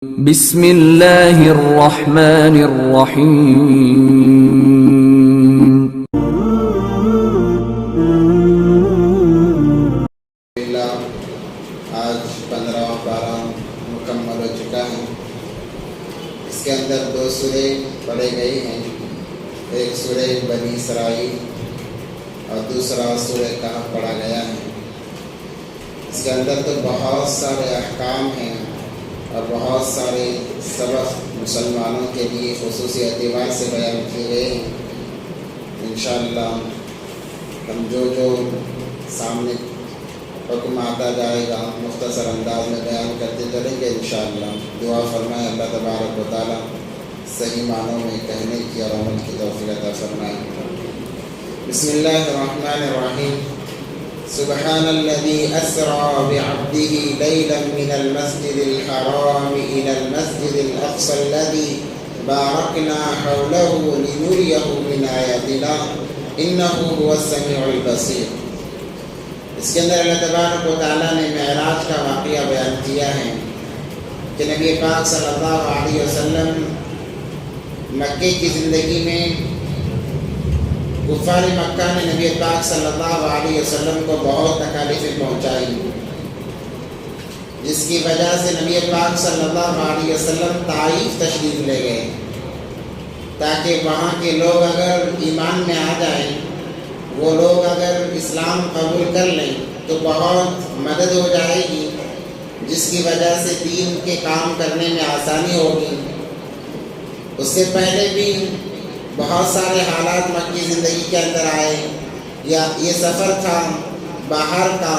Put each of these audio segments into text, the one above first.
بسم اللہ الرحمن الرحیم۔ آج 15-12 مکمل ہو چکا ہے۔ اس کے اندر 2 سورے پڑھے گئے ہیں، ایک سورہ بنی اسرائیل اور دوسرا سورہ کہف پڑھا گیا ہے۔ اس کے اندر تو بہت سارے احکام ہیں اور بہت سارے سبق مسلمانوں کے لیے خصوصی اعتبار سے بیان کیے گئے ہیں۔ انشاءاللہ ہم جو سامنے حکم آتا جائے گا مختصر انداز میں بیان کرتے چلیں گے انشاءاللہ۔ دعا فرمائے اللہ تبارک و تعالی صحیح معنوں میں کہنے کی اور عمل کی توفیق عطا فرمائے۔ بسم اللہ الرحمن الرحیم۔ سبحان الذي أسرى بعبده ليلا من المسجد الحرام إلى المسجد الأقصى الذي باركنا حوله لنريه من آياتنا إنه هو السميع البصير۔ اس کے اندر اللہ تبارک و تعالیٰ نے معراج کا واقعہ بیان کیا ہے کہ نبی پاک صلی اللہ علیہ وسلم مکے کی زندگی میں کفار مکہ نے نبی پاک صلی اللہ علیہ وسلم کو بہت تکالیفیں پہنچائی، جس کی وجہ سے نبی پاک صلی اللہ علیہ وسلم طائف تشریف لے گئے تاکہ وہاں کے لوگ اگر ایمان میں آ جائیں، وہ لوگ اگر اسلام قبول کر لیں تو بہت مدد ہو جائے گی، جس کی وجہ سے دین کے کام کرنے میں آسانی ہوگی۔ اس سے پہلے بھی بہت سارے حالات مکی زندگی کے اندر آئے، یا یہ سفر تھا باہر کا،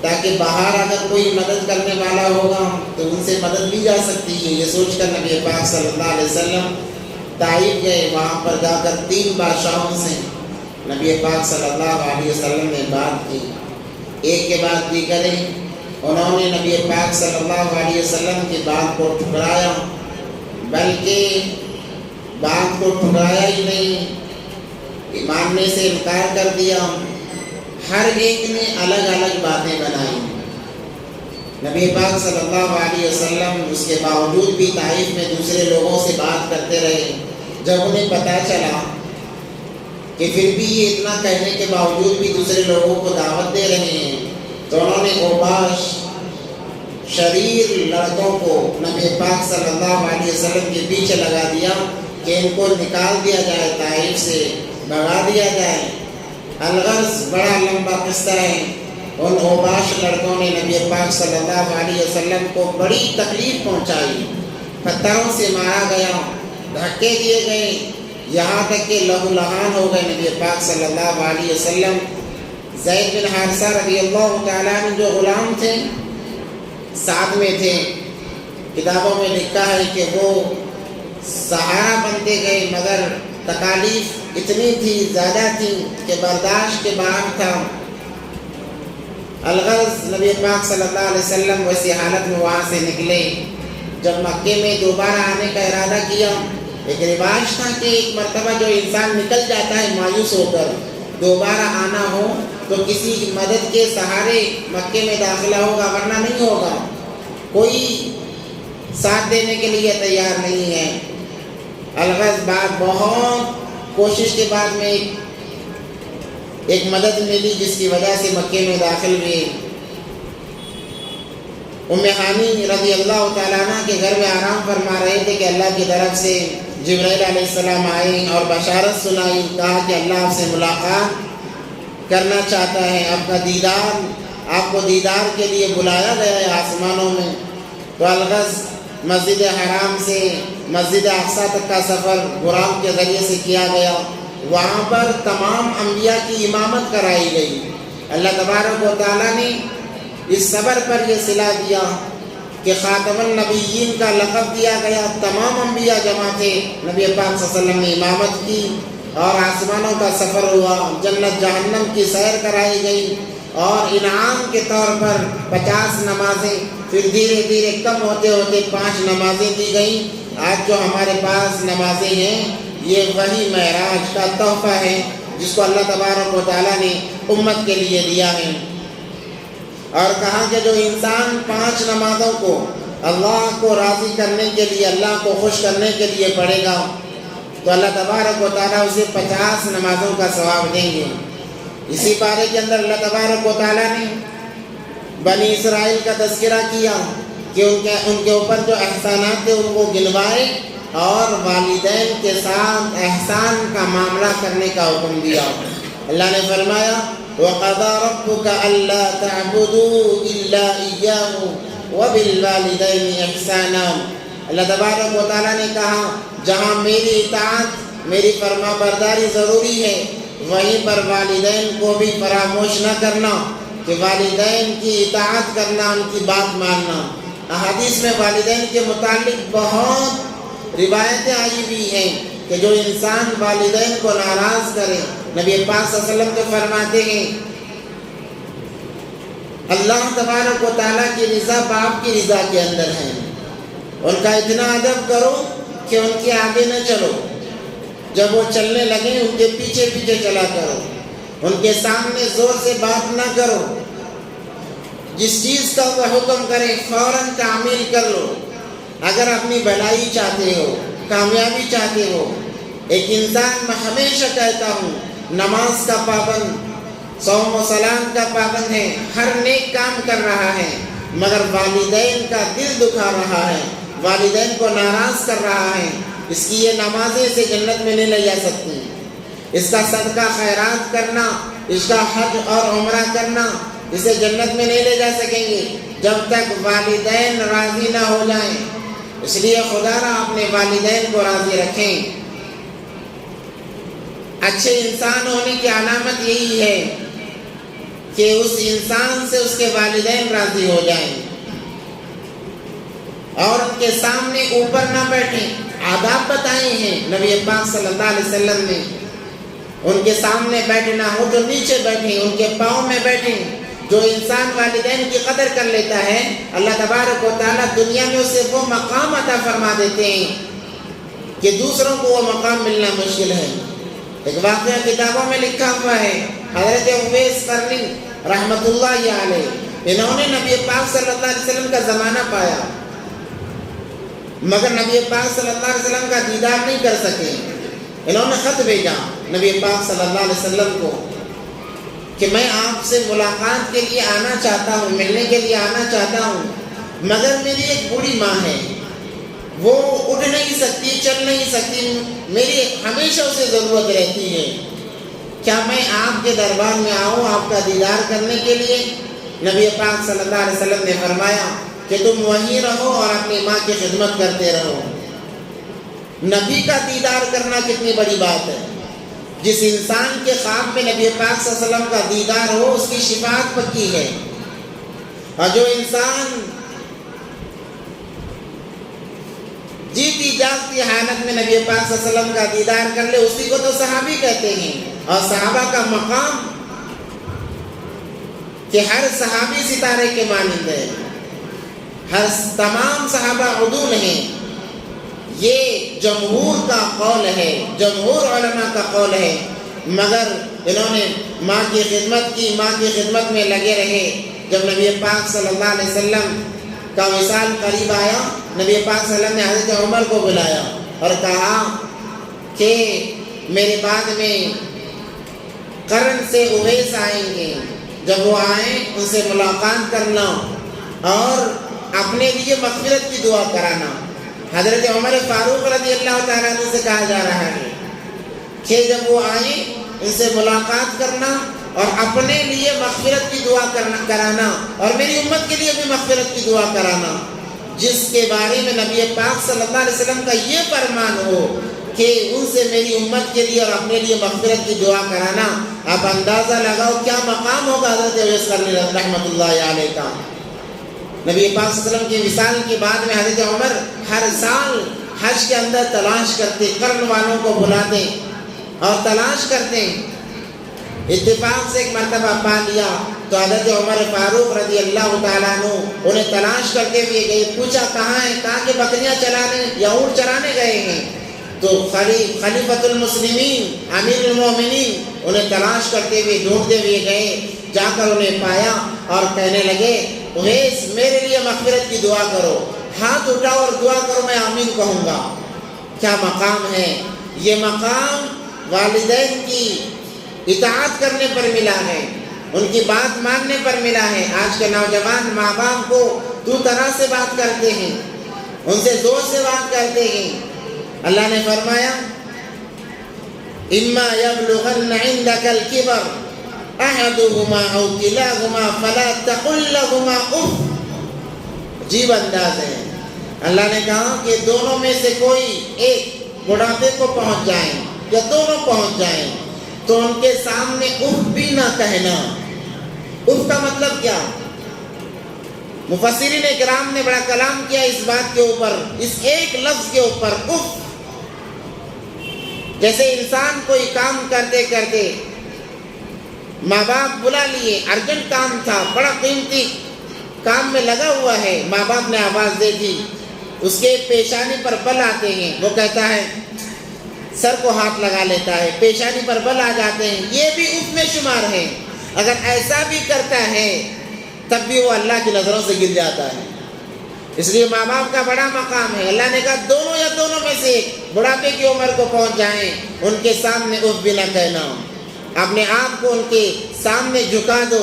تاکہ باہر اگر کوئی مدد کرنے والا ہوگا تو ان سے مدد لی جا سکتی ہے۔ یہ سوچ کر نبی پاک صلی اللہ علیہ وسلم طائف گئے، وہاں پر جا کر 3 بادشاہوں سے نبی پاک صلی اللہ علیہ وسلم نے بات کی، ایک کے بعد دیگرے انہوں نے نبی پاک صلی اللہ علیہ وسلم کی بات کو ٹھکرایا، بلکہ بات کو ٹھکرایا ہی نہیں، ماننے سے انکار کر دیا۔ ہر ایک نے الگ الگ باتیں بنائی۔ نبی پاک صلی اللہ علیہ وسلم اس کے باوجود بھی طائف میں دوسرے لوگوں سے بات کرتے رہے۔ جب انہیں پتہ چلا کہ پھر بھی یہ اتنا کہنے کے باوجود بھی دوسرے لوگوں کو دعوت دے رہے ہیں، تو انہوں نے اوباش شریر لڑکوں کو نبی پاک صلی اللہ علیہ وسلم کے پیچھے لگا دیا کہ ان کو نکال دیا جائے، طائف سے بھگا دیا جائے۔ الغرض بڑا لمبا قصہ ہے۔ ان اوباش لڑکوں نے نبی پاک صلی اللہ علیہ وسلم کو بڑی تکلیف پہنچائی، پتھروں سے مارا گیا، دھکے دیے گئے، یہاں تک کہ لہو لہان ہو گئے نبی پاک صلی اللہ علیہ وسلم۔ زید بن حارثہ رضی اللہ تعالیٰ عنہ جو غلام تھے ساتھ میں تھے، کتابوں میں لکھا ہے کہ وہ سہارا بنتے گئے، مگر تکالیف اتنی تھی، زیادہ تھی کہ برداشت کے باہر تھا۔ الغرض نبی پاک صلی اللہ علیہ وسلم ویسی حالت میں وہاں سے نکلے۔ جب مکے میں دوبارہ آنے کا ارادہ کیا، ایک رواج تھا کہ ایک مرتبہ جو انسان نکل جاتا ہے مایوس ہو کر، دوبارہ آنا ہو تو کسی مدد کے سہارے مکے میں داخلہ ہوگا، ورنہ نہیں ہوگا، کوئی ساتھ دینے کے لیے تیار نہیں ہے۔ الغرض بات بہت کوشش کے بعد میں ایک مدد ملی، جس کی وجہ سے مکے میں داخل ہوئے۔ ام ہانی رضی اللہ تعالیٰ عنہ کے گھر میں آرام فرما رہے تھے کہ اللہ کی طرف سے جبرائیل علیہ السلام آئے اور بشارت سنائی، کہا کہ اللہ آپ سے ملاقات کرنا چاہتا ہے، آپ کو دیدار کے لیے بلایا گیا ہے آسمانوں میں۔ تو الغرض مسجد حرام سے مسجد اقصیٰ تک کا سفر براق کے ذریعے سے کیا گیا، وہاں پر تمام انبیاء کی امامت کرائی گئی۔ اللہ تبارک و تعالیٰ نے اس صبر پر یہ صلہ دیا کہ خاتم النبیین کا لقب دیا گیا، تمام انبیاء جمع تھے، نبی پاک صلی اللہ علیہ وسلم نے امامت کی اور آسمانوں کا سفر ہوا، جنت جہنم کی سیر کرائی گئی، اور انعام کے طور پر 50 نمازیں، پھر دھیرے دھیرے کم ہوتے ہوتے 5 نمازیں دی گئیں۔ آج جو ہمارے پاس نمازیں ہیں یہ وہی معراج کا تحفہ ہے جس کو اللہ تبارک و تعالیٰ نے امت کے لیے دیا ہے۔ اور کہا کہ جو انسان 5 نمازوں کو اللہ کو راضی کرنے کے لیے، اللہ کو خوش کرنے کے لیے پڑھے گا تو اللہ تبارک و تعالیٰ اسے 50 نمازوں کا ثواب دیں گے۔ اسی پارے کے اندر اللہ تبارک و تعالیٰ نے بنی اسرائیل کا تذکرہ کیا کہ ان کے اوپر جو احسانات تھے ان کو گنوائے اور والدین کے ساتھ احسان کا معاملہ کرنے کا حکم دیا۔ اللہ نے فرمایا وَقَضَىٰ رَبُّكَ أَلَّا تَعْبُدُوا إِلَّا إِيَّاهُ وَبِالْوَالِدَيْنِ إِحْسَانًا۔ اللہ تبارک و تعالیٰ نے کہا جہاں میری اطاعت، میری فرما برداری ضروری ہے، وہیں پر والدین کو بھی فراموش نہ کرنا کہ والدین کی اطاعت کرنا، ان کی بات ماننا۔ احادیث میں والدین کے متعلق بہت روایتیں آئی ہوئی ہیں کہ جو انسان والدین کو ناراض کرے، نبی پاک صلی اللہ علیہ وسلم تو فرماتے ہیں اللہ تبارک و تعالیٰ کی رضا باپ کی رضا کے اندر ہے، ان کا اتنا ادب کرو کہ ان کے آگے نہ چلو، جب وہ چلنے لگیں ان کے پیچھے پیچھے چلا کرو، ان کے سامنے زور سے بات نہ کرو، جس چیز کا وہ حکم کرے فوراً تعمیل کر لو۔ اگر اپنی بھلائی چاہتے ہو، کامیابی چاہتے ہو، ایک انسان میں ہمیشہ کہتا ہوں نماز کا پابند، صوم و صلات کا پابند ہے، ہر نیک کام کر رہا ہے، مگر والدین کا دل دکھا رہا ہے، والدین کو ناراض کر رہا ہے، اس کی یہ نمازیں اسے جنت میں نہیں لے جا سکتی، اس کا صدقہ خیرات کرنا، اس کا حج اور عمرہ کرنا اسے جنت میں نہیں لے جا سکیں گے جب تک والدین راضی نہ ہو جائیں۔ اس لیے خدا را اپنے والدین کو راضی رکھیں۔ اچھے انسان ہونے کی علامت یہی ہے کہ اس انسان سے اس کے والدین راضی ہو جائیں اور ان کے سامنے اوپر نہ بیٹھیں۔ آداب بتائے ہیں نبی پاک صلی اللہ علیہ وسلم نے، ان کے سامنے بیٹھنا ہو تو نیچے بیٹھیں، ان کے پاؤں میں بیٹھیں۔ جو انسان والدین کی قدر کر لیتا ہے اللہ تبارک و تعالیٰ دنیا میں اسے وہ مقام عطا فرما دیتے ہیں کہ دوسروں کو وہ مقام ملنا مشکل ہے۔ ایک واقعہ کتابوں میں لکھا ہوا ہے، حضرت اویس قرنی رحمۃ اللہ علیہ، انہوں نے نبی پاک صلی اللہ علیہ وسلم کا زمانہ پایا مگر نبی پاک صلی اللہ علیہ وسلم کا دیدار نہیں کر سکے۔ انہوں نے خط بھیجا نبی پاک صلی اللہ علیہ وسلم کو کہ میں آپ سے ملاقات کے لیے آنا چاہتا ہوں، ملنے کے لیے آنا چاہتا ہوں، مگر میری ایک بوڑھی ماں ہے، وہ اٹھ نہیں سکتی، چل نہیں سکتی، میری ہمیشہ اسے ضرورت رہتی ہے، کیا میں آپ کے دربار میں آؤں آپ کا دیدار کرنے کے لیے؟ نبی پاک صلی اللہ علیہ وسلم نے فرمایا کہ تم وہیں رہو اور اپنی ماں کی خدمت کرتے رہو۔ نبی کا دیدار کرنا کتنی بڑی بات ہے۔ جس انسان کے خواب میں نبی پاک صلی اللہ علیہ وسلم کا دیدار ہو اس کی شفاعت پکی ہے، اور جو انسان جیتی جاگتی حالت میں نبی پاک صلی اللہ علیہ وسلم کا دیدار کر لے اسی کو تو صحابی کہتے ہیں۔ اور صحابہ کا مقام کہ ہر صحابی ستارے کے مانند ہے، تمام صحابہ عدول ہیں، یہ جمہور کا قول ہے، جمہور علماء کا قول ہے، مگر انہوں نے ماں کی خدمت کی، ماں کی خدمت میں لگے رہے۔ جب نبی پاک صلی اللہ علیہ وسلم کا وصال قریب آیا، نبی پاک صلی اللہ علیہ وسلم نے حضرت عمر کو بلایا اور کہا کہ میرے بعد میں قرن سے اویس آئیں گے، جب وہ آئیں ان سے ملاقات کرنا اور اپنے لیے مغفرت کی دعا کرانا۔ حضرت عمر فاروق رضی اللہ تعالیٰ عنہ سے کہا جا رہا ہے کہ جب وہ آئیں ان سے ملاقات کرنا اور اپنے لیے مغفرت کی دعا کرانا اور میری امت کے لیے بھی مغفرت کی دعا کرانا۔ جس کے بارے میں نبی پاک صلی اللہ علیہ وسلم کا یہ فرمان ہو کہ ان سے میری امت کے لیے اور اپنے لیے مغفرت کی دعا کرانا، آپ اندازہ لگاؤ کیا مقام ہوگا حضرت اویس قرنی رحمۃ اللہ علیہ کا۔ نبی پاک صلی اللہ علیہ وسلم کی وصال کے بعد میں حضرت عمر ہر سال حج کے اندر تلاش کرتے، قرن والوں کو بلاتے اور تلاش کرتے۔ اتفاق سے ایک مرتبہ پا لیا تو حضرت عمر فاروق رضی اللہ تعالیٰ عنہ انہیں تلاش کرتے ہوئے گئے، پوچھا کہاں ہیں؟ کہا کہ بکریاں چرانے یا اونٹ چرانے گئے ہیں۔ تو خلیفۃ المسلمین امیر المومنین انہیں تلاش کرتے ہوئے ڈھونڈتے ہوئے گئے، جا کر انہیں پایا اور کہنے لگے اویس میرے لیے مغفرت کی دعا کرو۔ ہاتھ اٹھاؤ اور دعا کرو میں آمین کہوں گا۔ کیا مقام ہے! یہ مقام والدین کی اطاعت کرنے پر ملا ہے، ان کی بات ماننے پر ملا ہے۔ آج کے نوجوان ماں باپ کو تو طرح سے بات کرتے ہیں، ان سے زور سے بات کرتے ہیں۔ اللہ نے فرمایا اما یبلغن عندک الکبر احدهما او کلاهما فلا تقل لهما اف۔ عجیب انداز ہے۔ اللہ نے کہا کہ دونوں میں سے کوئی ایک بڑھاپے کو پہنچ جائیں یا دونوں پہنچ جائیں تو ان کے سامنے اف بھی نہ کہنا۔ اف کا مطلب کیا؟ مفسرین کرام نے بڑا کلام کیا اس بات کے اوپر، اس ایک لفظ کے اوپر، اف۔ جیسے انسان کوئی کام کرتے کرتے ماں باپ بلا لیے، ارجنٹ کام تھا، بڑا قیمتی کام میں لگا ہوا ہے، ماں باپ نے آواز دے دی، اس کے پیشانی پر بل آتے ہیں، وہ کہتا ہے، سر کو ہاتھ لگا لیتا ہے، پیشانی پر بل آ جاتے ہیں، یہ بھی اف میں شمار ہے۔ اگر ایسا بھی کرتا ہے تب بھی وہ اللہ کی نظروں سے گر جاتا ہے۔ اس لیے ماں باپ کا بڑا مقام ہے۔ اللہ نے کہا دونوں یا دونوں میں سے بڑھاپے کی عمر کو پہنچ جائیں، ان کے سامنے اف بھی نہ کہنا، اپنے آپ کو ان کے سامنے جھکا دو،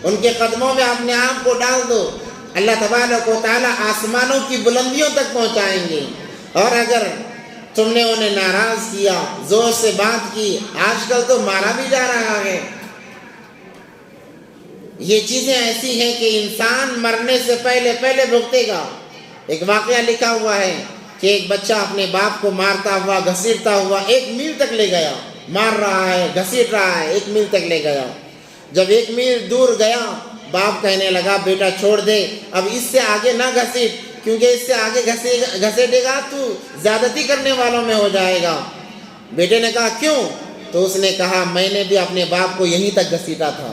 ان کے قدموں میں اپنے آپ کو ڈال دو۔ اللہ تبارک و تعالیٰ آسمانوں کی بلندیوں تک پہنچائیں گے۔ اور اگر تم نے انہیں ناراض کیا، زور سے بات کی، آج کل تو مارا بھی جا رہا ہے۔ یہ چیزیں ایسی ہیں کہ انسان مرنے سے پہلے بھگتے گا۔ ایک واقعہ لکھا ہوا ہے کہ ایک بچہ اپنے باپ کو مارتا ہوا، گھسیٹتا ہوا 1 میل تک لے گیا، مار رہا ہے، گھسیٹ رہا ہے، 1 میل تک لے گیا۔ جب 1 میل دور گیا، باپ کہنے لگا بیٹا چھوڑ دے، اب اس سے آگے نہ گھسیٹ، کیونکہ اس سے آگے گھسیٹے گا تو زیادتی کرنے والوں میں ہو جائے گا۔ بیٹے نے کہا کیوں؟ تو اس نے کہا میں نے بھی اپنے باپ کو یہیں تک گھسیٹا تھا،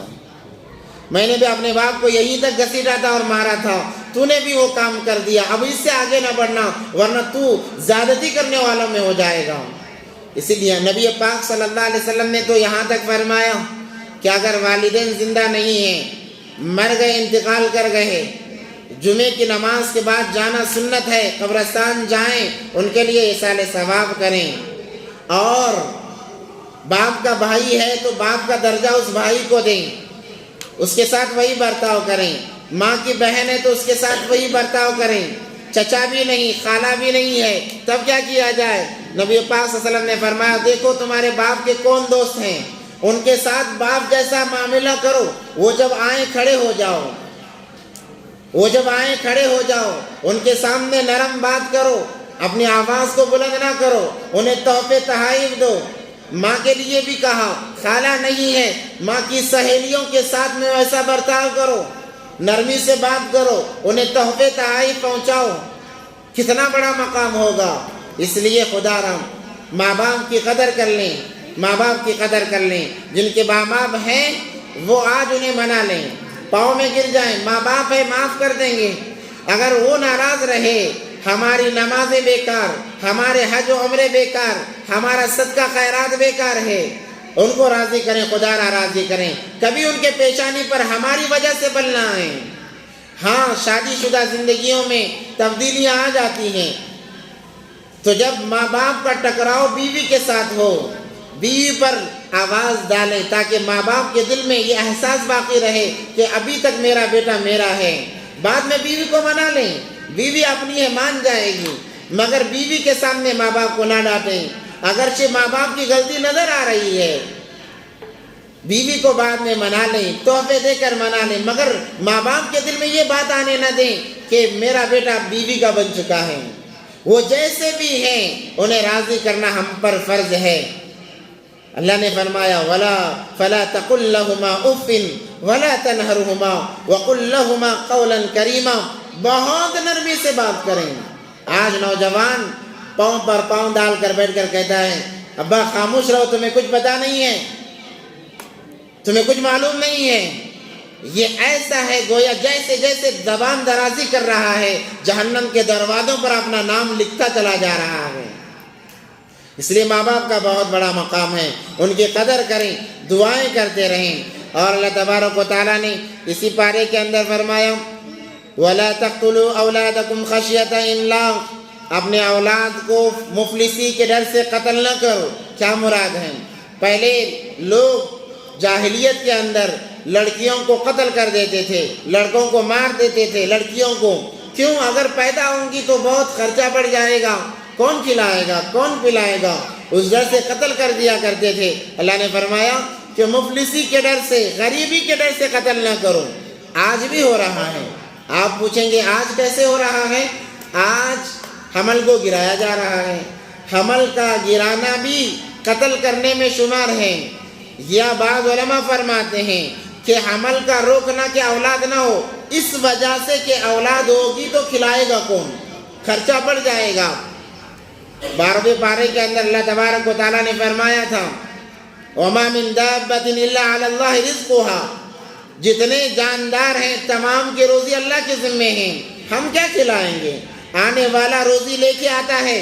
میں نے بھی اپنے باپ کو یہیں تک گھسیٹا تھا اور مارا تھا، تو نے بھی وہ کام کر دیا، اب اس سے آگے نہ بڑھنا ورنہ تو زیادتی کرنے والوں میں ہو جائے گا۔ اسی لیے نبی پاک صلی اللہ علیہ وسلم نے تو یہاں تک فرمایا کہ اگر والدین زندہ نہیں ہیں، مر گئے، انتقال کر گئے، جمعے کی نماز کے بعد جانا سنت ہے، قبرستان جائیں، ان کے لیے ایصال ثواب کریں، اور باپ کا بھائی ہے تو باپ کا درجہ اس بھائی کو دیں، اس کے ساتھ وہی برتاؤ کریں، ماں کی بہن ہے تو اس کے ساتھ وہی برتاؤ کریں، چچا بھی نہیں، خالہ بھی نہیں ہے، تب کیا کیا جائے؟ نبی پاک صلی اللہ علیہ وسلم نے فرمایا دیکھو تمہارے باپ کے کون دوست ہیں، ان کے ساتھ باپ جیسا معاملہ کرو، وہ جب آئیں کھڑے ہو جاؤ، وہ جب آئیں کھڑے ہو جاؤ، ان کے سامنے نرم بات کرو، اپنی آواز کو بلند نہ کرو، انہیں تحفے تحائف دو۔ ماں کے لیے بھی کہا خالہ نہیں ہے، ماں کی سہیلیوں کے ساتھ میں ایسا برتاؤ کرو، نرمی سے بات کرو، انہیں تحفے تحائف پہنچاؤ، کتنا بڑا مقام ہوگا۔ اس لیے خدا رحم ماں باپ کی قدر کر لیں، ماں باپ کی قدر کر لیں، جن کے ماں باپ ہیں وہ آج انہیں منا لیں، پاؤں میں گر جائیں، ماں باپ ہے معاف کر دیں گے۔ اگر وہ ناراض رہے، ہماری نمازیں بیکار، ہمارے حج و عمرے بیکار، ہمارا صدقہ خیرات بیکار ہے، ان کو راضی کریں، خدا را راضی کریں، کبھی ان کے پیشانی پر ہماری وجہ سے بل نہ آئیں۔ ہاں شادی شدہ زندگیوں میں تبدیلیاں آ جاتی ہیں، تو جب ماں باپ کا ٹکراؤ بیوی کے ساتھ ہو، بیوی پر آواز ڈالیں تاکہ ماں باپ کے دل میں یہ احساس باقی رہے کہ ابھی تک میرا بیٹا میرا ہے۔ بعد میں بیوی کو منا لیں، بیوی اپنی ہے مان جائے گی، مگر بیوی کے سامنے ماں باپ کو نہ ڈانٹیں، اگرچہ ماں باپ کی غلطی نظر آ رہی ہے، بیوی کو بعد میں منا لیں، تحفے دے کر منا لیں، مگر ماں باپ کے دل میں یہ بات آنے نہ دیں کہ میرا بیٹا بیوی کا بن چکا ہے۔ وہ جیسے بھی ہیں انہیں راضی کرنا ہم پر فرض ہے۔ اللہ نے فرمایا فلا تقل لهما اف ولا تنهرهما وقل لهما قولا کریما، بہت نرمی سے بات کریں۔ آج نوجوان پاؤں پر پاؤں ڈال کر بیٹھ کر کہتا ہے ابا خاموش رہو، تمہیں کچھ پتا نہیں ہے، تمہیں کچھ معلوم نہیں ہے۔ یہ ایسا ہے گویا جیسے جیسے زبان درازی کر رہا ہے، جہنم کے دروازوں پر اپنا نام لکھتا چلا جا رہا ہے۔ اس لیے ماں باپ کا بہت بڑا مقام ہے، ان کی قدر کریں، دعائیں کرتے رہیں۔ اور اللہ تبارک و تعالیٰ نے اسی پارے کے اندر فرمایا وَلَا تَقْتُلُوا أَوْلَادَكُمْ خَشْيَةَ إِمْلَاقٍ، اپنے اولاد کو مفلسی کے ڈر سے قتل نہ کرو۔ کیا مراد ہے؟ پہلے لوگ جاہلیت کے اندر لڑکیوں کو قتل کر دیتے تھے، لڑکوں کو مار دیتے تھے، لڑکیوں کو کیوں؟ اگر پیدا ہوں گی تو بہت خرچہ بڑھ جائے گا، کون کھلائے گا، کون پلائے گا، اس ڈر سے قتل کر دیا کرتے تھے۔ اللہ نے فرمایا کہ مفلسی کے ڈر سے، غریبی کے ڈر سے قتل نہ کرو۔ آج بھی ہو رہا ہے۔ آپ پوچھیں گے آج کیسے ہو رہا ہے؟ آج حمل کو گرایا جا رہا ہے، حمل کا گرانا بھی قتل کرنے میں شمار ہے۔ یا بعض علماء فرماتے ہیں کہ حمل کا روکنا کہ اولاد نہ ہو، اس وجہ سے کہ اولاد ہوگی تو کھلائے گا کون، خرچہ بڑھ جائے گا۔ 12ویں پارے کے اندر اللہ تبارک و تعالیٰ نے فرمایا تھا وَمَا مِن دَابَّةٍ إِلَّا عَلَى اللَّهِ رِزْقُهَا، جتنے جاندار ہیں تمام کی روزی اللہ کے ذمے ہیں، ہم کیا کھلائیں گے؟ آنے والا روزی لے کے آتا ہے،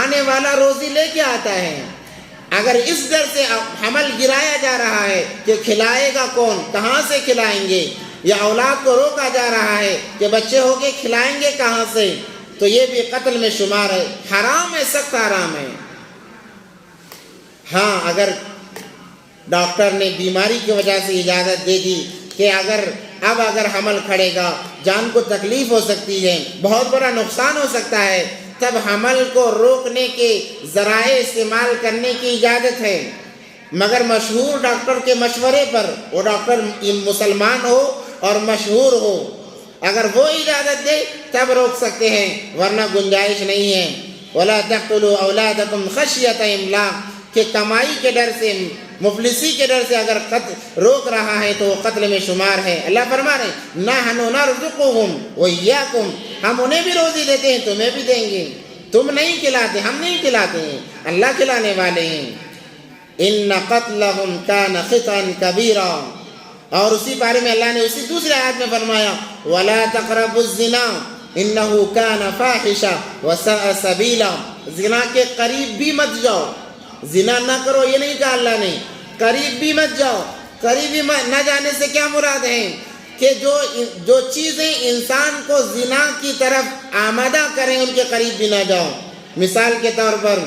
آنے والا روزی لے کے آتا ہے۔ اگر اس ڈر سے حمل گرایا جا رہا ہے کہ کھلائے گا کون، کہاں سے کھلائیں گے، یا اولاد کو روکا جا رہا ہے کہ بچے ہو کے کھلائیں گے کہاں سے، تو یہ بھی قتل میں شمار ہے، حرام ہے، سخت حرام ہے۔ ہاں اگر ڈاکٹر نے بیماری کی وجہ سے اجازت دے دی کہ اگر حمل کھڑے گا، جان کو تکلیف ہو سکتی ہے، بہت بڑا نقصان ہو سکتا ہے، تب حمل کو روکنے کے ذرائع استعمال کرنے کی اجازت ہے، مگر مشہور ڈاکٹر کے مشورے پر، وہ ڈاکٹر مسلمان ہو اور مشہور ہو، اگر وہ اجازت دے تب روک سکتے ہیں، ورنہ گنجائش نہیں ہے۔ وَلَا تَقْتُلُوا أَوْلَادَكُمْ خَشْيَةَ إِمْلَاقٍ، کہ کمائی کے ڈر سے، مفلسی کے ڈر سے اگر روک رہا ہے تو وہ قتل میں شمار ہے۔ اللہ فرما رہے ہیں نَحْنُ نَرْزُقُهُمْ وَإِيَّاكُمْ، ہم انہیں بھی روزی دیتے ہیں، تمہیں بھی دیں گے، تم نہیں کھلاتے، ہم نہیں کھلاتے ہیں، اللہ کھلانے والے ہیں۔ إِنَّ قَتْلَهُمْ كَانَ خِطْئًا كَبِيرًا، اور اسی بارے میں اللہ نے اسی دوسرے آیت میں فرمایا وَلَا تَقْرَبُوا الزِّنَا إِنَّهُ كَانَ فَاحِشًا وَسَاءَ سَبِيلًا، زنا کے قریب بھی مت جاؤ، زنا نہ کرو یہ نہیں کہا اللہ نے، قریب بھی مت جاؤ۔ قریب بھی نہ جانے سے کیا مراد ہے کہ جو چیزیں انسان کو زنا کی طرف آمادہ کریں ان کے قریب بھی نہ جاؤ۔ مثال کے طور پر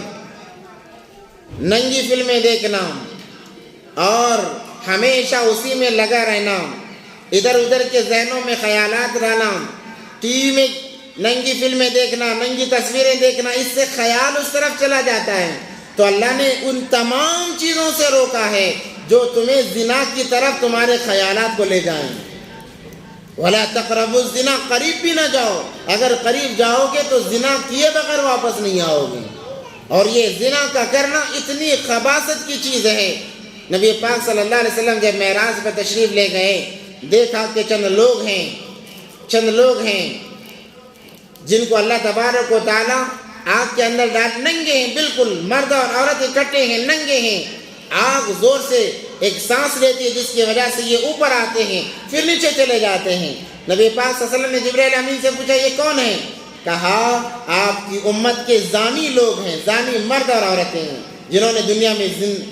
ننگی فلمیں دیکھنا اور ہمیشہ اسی میں لگا رہنا، ادھر ادھر کے ذہنوں میں خیالات رہنا، ٹی وی میں ننگی فلمیں دیکھنا، ننگی تصویریں دیکھنا، اس سے خیال اس طرف چلا جاتا ہے۔ تو اللہ نے ان تمام چیزوں سے روکا ہے جو تمہیں زنا کی طرف تمہارے خیالات کو لے جائیں۔ وَلَا تَقْرَبُوا الزِّنَا، قریب بھی نہ جاؤ، اگر قریب جاؤ گے تو زنا کیے بغیر واپس نہیں آؤ گے۔ اور یہ زنا کا کرنا اتنی خباثت کی چیز ہے۔ نبی پاک صلی اللہ علیہ وسلم جب معراج پر تشریف لے گئے، دیکھا کہ چند لوگ ہیں جن کو اللہ تبارک و تعالیٰ آگ کے اندر ڈال، ننگے ہیں، بالکل مرد اور عورت اکٹھے ہیں، ننگے ہیں، آگ زور سے ایک سانس لیتی ہے جس کی وجہ سے یہ اوپر آتے ہیں پھر نیچے چلے جاتے ہیں۔ نبی پاک صلی اللہ علیہ وسلم نے جبرائیل امین سے پوچھا یہ کون ہے؟ کہا آپ کی امت کے زانی لوگ ہیں، زانی مرد اور عورتیں ہیں جنہوں نے دنیا میں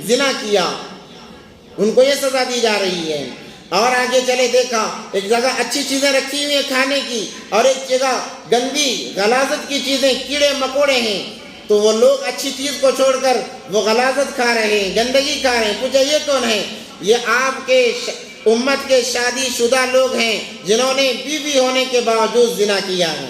زنا کیا، ان کو یہ سزا دی جا رہی ہے۔ اور آگے چلے دیکھا ایک جگہ اچھی چیزیں رکھی ہوئی ہیں کھانے کی اور ایک جگہ گندی غلاظت کی چیزیں، کیڑے مکوڑے ہیں، تو وہ لوگ اچھی چیز کو چھوڑ کر وہ غلاظت کھا رہے ہیں، گندگی کھا رہے ہیں۔ پوچھا یہ کون ہے؟ یہ آپ کے امت کے شادی شدہ لوگ ہیں جنہوں نے بیوی ہونے کے باوجود زنا کیا ہے،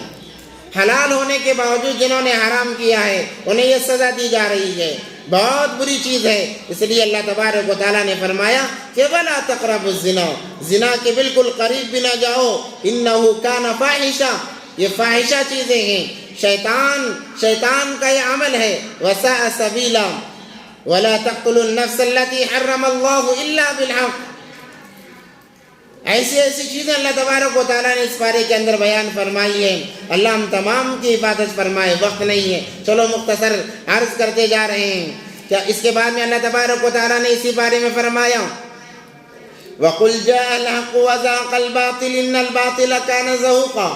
حلال ہونے کے باوجود جنہوں نے حرام کیا ہے، انہیں یہ سزا دی جا رہی ہے۔ بہت بری چیز ہے، اس لیے اللہ تبارک و تعالیٰ نے فرمایا کہ وَلَا تَقْرَبُوا الزِّنَا، زنا کے بالکل قریب بھی نہ جاؤ، إِنَّهُ كَانَ فَاحِشًا، یہ فاحشہ چیزیں ہیں، شیطان کا یہ عمل ہے، وَسَاءَ سَبِيلًا، وَلَا تَقْتُلُوا النَّفْسَ الَّتِي حَرَّمَ اللَّهُ إِلَّا بِالْحَقِّ، ایسی چیزیں اللہ تبارک و تعالیٰ نے اس پارے کے اندر بیان فرمائی ہے۔ اللہ ہم تمام کی حفاظت فرمائے، وقت نہیں ہے، چلو مختصر عرض کرتے جا رہے ہیں۔ کیا اس کے بعد میں اللہ تبارک و تعالیٰ نے اسی بارے میں فرمایا وَقُلْ جَاءَ الْحَقُّ وَزَهَقَ الْبَاطِلُ إِنَّ الْبَاطِلَ كَانَ زَهُوقًا،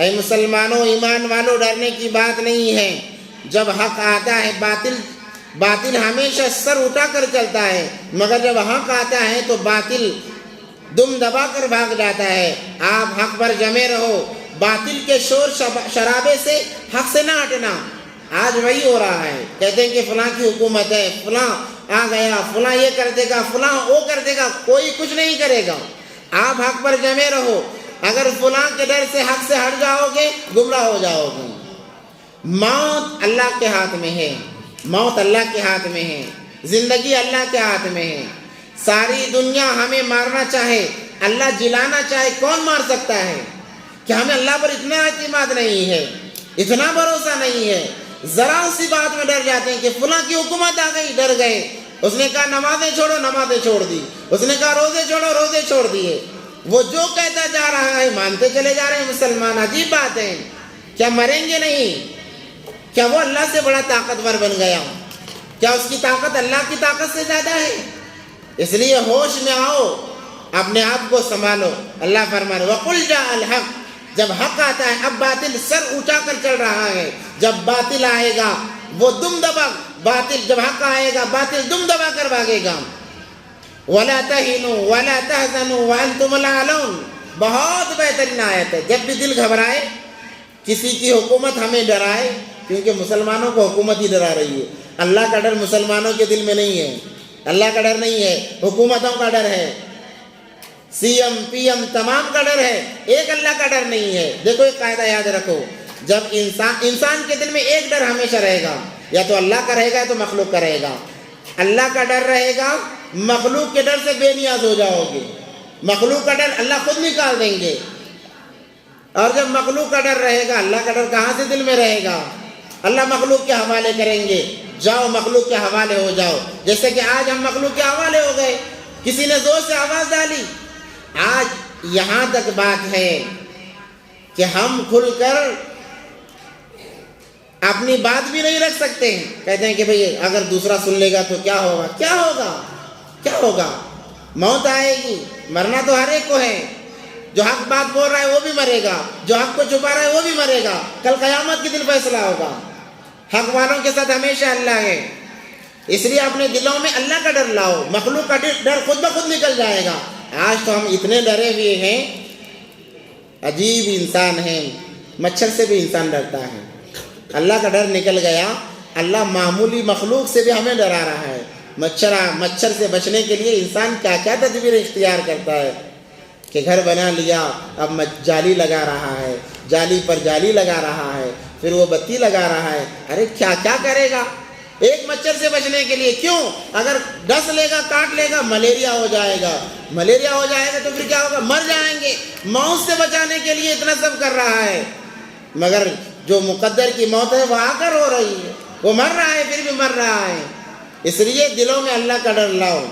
اے مسلمانوں، ایمان والوں، ڈرنے کی بات نہیں ہے، جب حق آتا ہے باطل ہمیشہ سر اٹھا کر چلتا ہے، مگر جب حق آتا ہے تو باطل دم دبا کر بھاگ جاتا ہے. آپ حق پر جمے رہو, باطل کے شور شرابے سے حق سے نہ ہٹنا. آج وہی ہو رہا ہے, کہتے ہیں کہ فلاں کی حکومت ہے, فلاں آ گیا, فلاں یہ کر دے گا, فلاں وہ کر دے گا. کوئی کچھ نہیں کرے گا. آپ حق پر جمے رہو. اگر فلاں کے ڈر سے حق سے ہٹ جاؤ گے گمراہ ہو جاؤ گے. موت اللہ کے ہاتھ میں ہے, موت اللہ کے ہاتھ میں ہے, زندگی اللہ کے ہاتھ میں ہے. ساری دنیا ہمیں مارنا چاہے, اللہ جلانا چاہے, کون مار سکتا ہے؟ کہ ہمیں اللہ پر اتنا اعتماد نہیں ہے, اتنا بھروسہ نہیں ہے. ذرا سی بات میں ڈر جاتے ہیں کہ فلاں کی حکومت آ گئی, ڈر گئے. اس نے کہا نمازیں چھوڑو, نمازیں چھوڑ دی. اس نے کہا روزے چھوڑو, روزے چھوڑ دیے. وہ جو کہتا جا رہا ہے مانتے چلے جا رہے ہیں مسلمان. عجیب بات ہے. کیا مریں گے نہیں؟ کیا وہ اللہ سے بڑا طاقتور بن گیا؟ کیا اس کی طاقت اللہ کی طاقت سے زیادہ ہے؟ اس لیے ہوش میں آؤ, اپنے آپ کو سنبھالو. اللہ فرما رہے وَقُلْ جَاءَ الْحَقُّ, جب حق آتا ہے. اب باطل سر اونچا کر چل رہا ہے. جب باطل آئے گا وہ دم دبا, باطل جب حق آئے گا باطل دم دبا کر بھاگے گا. وَلَا تَهِنُوا وَلَا تَحْزَنُوا وَأَنْتُمُ الْأَعْلَوْنَ. بہت بہترین آیت ہے. جب بھی دل گھبرائے, کسی کی حکومت ہمیں ڈرائے, کیونکہ مسلمانوں کو حکومت ہی ڈرا رہی ہے. اللہ کا ڈر مسلمانوں کے دل میں نہیں ہے. اللہ کا ڈر نہیں ہے, حکومتوں کا ڈر ہے. سی ایم پی ایم تمام کا ڈر ہے, ایک اللہ کا ڈر نہیں ہے. دیکھو ایک قاعدہ یاد رکھو, جب انسان کے دل میں ایک ڈر ہمیشہ رہے گا, یا تو اللہ کا رہے گا یا تو مخلوق کا رہے گا. اللہ کا ڈر رہے گا, مخلوق کے ڈر سے بے نیاز ہو جاؤ گے. مخلوق کا ڈر اللہ خود نکال دیں گے. اور جب مخلوق کا ڈر رہے گا, اللہ کا ڈر کہاں سے دل میں رہے گا؟ اللہ مخلوق کے حوالے کریں گے. جاؤ مخلوق کے حوالے ہو جاؤ. جیسے کہ آج ہم مخلوق کے حوالے ہو گئے. کسی نے زور سے آواز ڈالی, آج یہاں تک بات ہے کہ ہم کھل کر اپنی بات بھی نہیں رکھ سکتے ہیں. کہتے ہیں کہ بھئی اگر دوسرا سن لے گا تو کیا ہوگا؟ کیا ہوگا؟ کیا ہوگا؟ موت آئے گی, مرنا تو ہر ایک کو ہے. جو حق بات بول رہا ہے وہ بھی مرے گا, جو حق کو چھپا رہا ہے وہ بھی مرے گا. کل قیامت کے دن فیصلہ ہوگا. حق والوں کے ساتھ ہمیشہ اللہ ہے. اس لیے اپنے دلوں میں اللہ کا ڈر لاؤ. مخلوق کا ڈر خود بخود نکل جائے گا. آج تو ہم اتنے ڈرے ہوئے ہیں, عجیب انسان ہیں. مچھر سے بھی انسان ڈرتا ہے. اللہ کا ڈر نکل گیا. اللہ معمولی مخلوق سے بھی ہمیں ڈرا رہا ہے. مچھر سے بچنے کے لیے انسان کیا کیا تدبیر اختیار کرتا ہے کہ گھر بنا لیا, اب جالی لگا رہا ہے, جالی پر جالی لگا رہا ہے, پھر وہ بتی لگا رہا ہے. ارے کیا کیا کرے گا ایک مچھر سے بچنے کے لیے؟ کیوں؟ اگر ڈس لے گا, کاٹ لے گا, ملیریا ہو جائے گا. ملیریا ہو جائے گا تو پھر کیا ہوگا؟ مر جائیں گے. موت سے بچانے کے لیے اتنا سب کر رہا ہے, مگر جو مقدر کی موت ہے وہ آ کر ہو رہی ہے. وہ مر رہا ہے, پھر بھی مر رہا ہے. اس لیے دلوں میں اللہ کا ڈر لاؤ.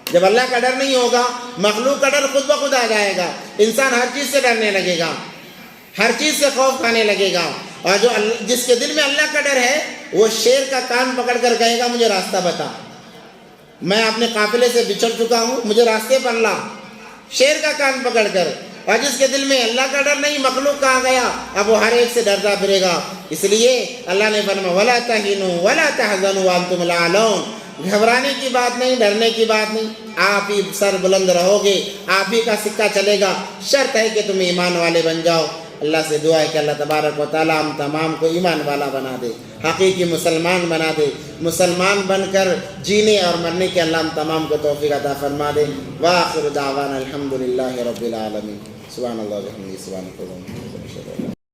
جب اللہ کا ڈر نہیں ہوگا, مخلوق کا ڈر خود بخود آ جائے گا. انسان ہر چیز سے ڈرنے لگے گا, ہر چیز سے خوف کھانے لگے گا. اور جو جس کے دل میں اللہ کا ڈر ہے وہ شیر کا کان پکڑ کر کہے گا مجھے راستہ بتا, میں اپنے قافلے سے بچھڑ چکا ہوں, مجھے راستے پر لا. شیر کا کان پکڑ کر. اور جس کے دل میں اللہ کا ڈر نہیں, مخلوق کا آ گیا, اب وہ ہر ایک سے ڈرتا پھرے گا. اس لیے اللہ نے فرمایا وَلَا تَهِنُوا وَلَا تَحْزَنُوا وَأَنْتُمُ الْأَعْلَوْنَ. گھبرانے کی بات نہیں, ڈرنے کی بات نہیں. آپ ہی سر بلند رہو گے, آپ ہی کا سکہ چلے گا. شرط ہے کہ تم ایمان والے بن جاؤ. اللہ سے دعا ہے کہ اللہ تبارک و تعالیٰ ہم تمام کو ایمان والا بنا دے, حقیقی مسلمان بنا دے. مسلمان بن کر جینے اور مرنے کے اللہ ہم تمام کو توفیق عطا فرما دے. وآخر دعوانا الحمدللہ رب العالمین. سبحان اللہ و بحمدہ, سبحان اللہ.